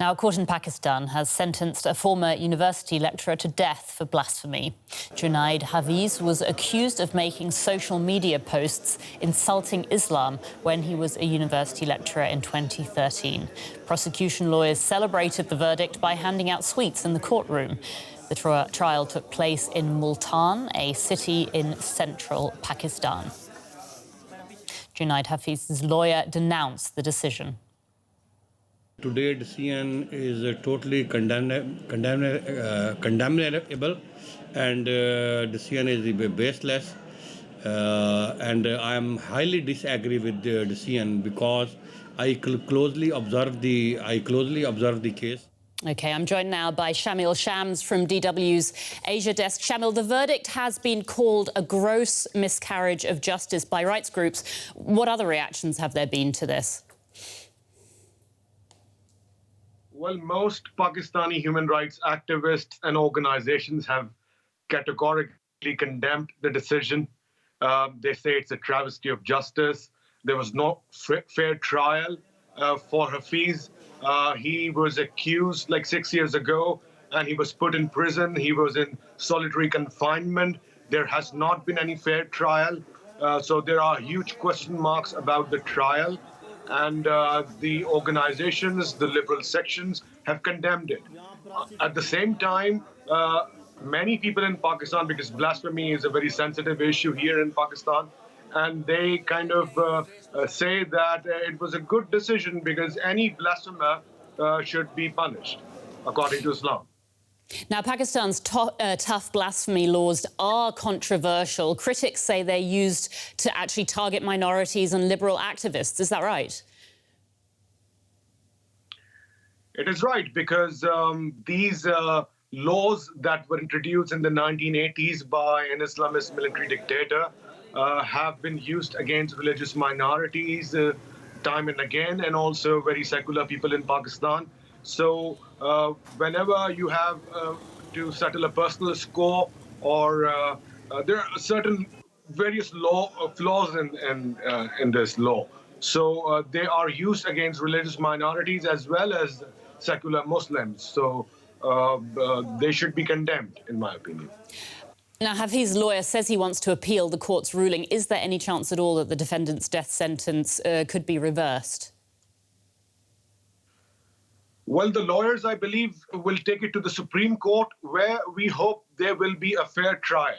Now, a court in Pakistan has sentenced a former university lecturer to death for blasphemy. Junaid Hafeez was accused of making social media posts insulting Islam when he was a university lecturer in 2013. Prosecution lawyers celebrated the verdict by handing out sweets in the courtroom. The trial took place in Multan, a city in central Pakistan. Junaid Hafeez's lawyer denounced the decision. Today's decision is totally condemnable, and decision is baseless. And I am highly disagree with the decision because I closely observe the case. OK, I'm joined now by Shamil Shams from DW's Asia Desk. Shamil, the verdict has been called a gross miscarriage of justice by rights groups. What other reactions have there been to this? Well, most Pakistani human rights activists and organizations have categorically condemned the decision. They say it's a travesty of justice. There was no fair trial for Hafeez. He was accused like 6 years ago, and he was put in prison. He was in solitary confinement. There has not been any fair trial. So there are huge question marks about the trial. And the organizations, the liberal sections, have condemned it. At the same time, many people in Pakistan, because blasphemy is a very sensitive issue here in Pakistan, and they kind of say that it was a good decision because any blasphemer should be punished, according to Islam. Now, Pakistan's tough blasphemy laws are controversial. Critics say they're used to actually target minorities and liberal activists. Is that right? It is right, because these laws that were introduced in the 1980s by an Islamist military dictator have been used against religious minorities time and again, and also very secular people in Pakistan. So whenever you have to settle a personal score, or there are certain various flaws in this law. So they are used against religious minorities as well as secular Muslims. So they should be condemned, in my opinion. Now, Hafeez's lawyer says he wants to appeal the court's ruling. Is there any chance at all that the defendant's death sentence could be reversed? Well, the lawyers, I believe, will take it to the Supreme Court, where we hope there will be a fair trial.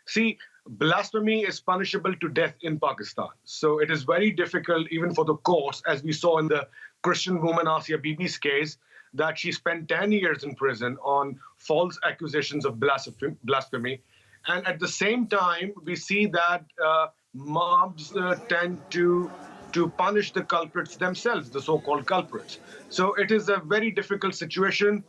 See, blasphemy is punishable to death in Pakistan. So it is very difficult, even for the courts, as we saw in the Christian woman Asia Bibi's case, that she spent 10 years in prison on false accusations of blasphemy. And at the same time, we see that mobs tend to punish the culprits themselves, the so-called culprits. So it is a very difficult situation.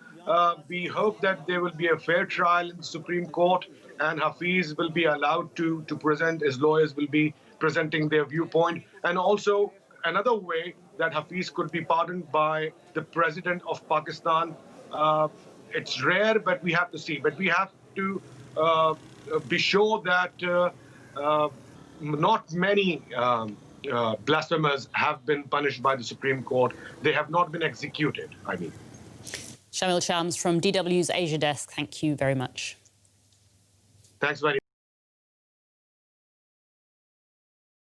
We hope that there will be a fair trial in the Supreme Court, and Hafeez will be allowed to present. His lawyers will be presenting their viewpoint. And also another way that Hafeez could be pardoned by the president of Pakistan. It's rare, but we have to see. But we have to be sure that not many blasphemers have been punished by the Supreme Court. They have not been executed, I mean. Shamil Shams from DW's Asia Desk, thank you very much. Thanks very much.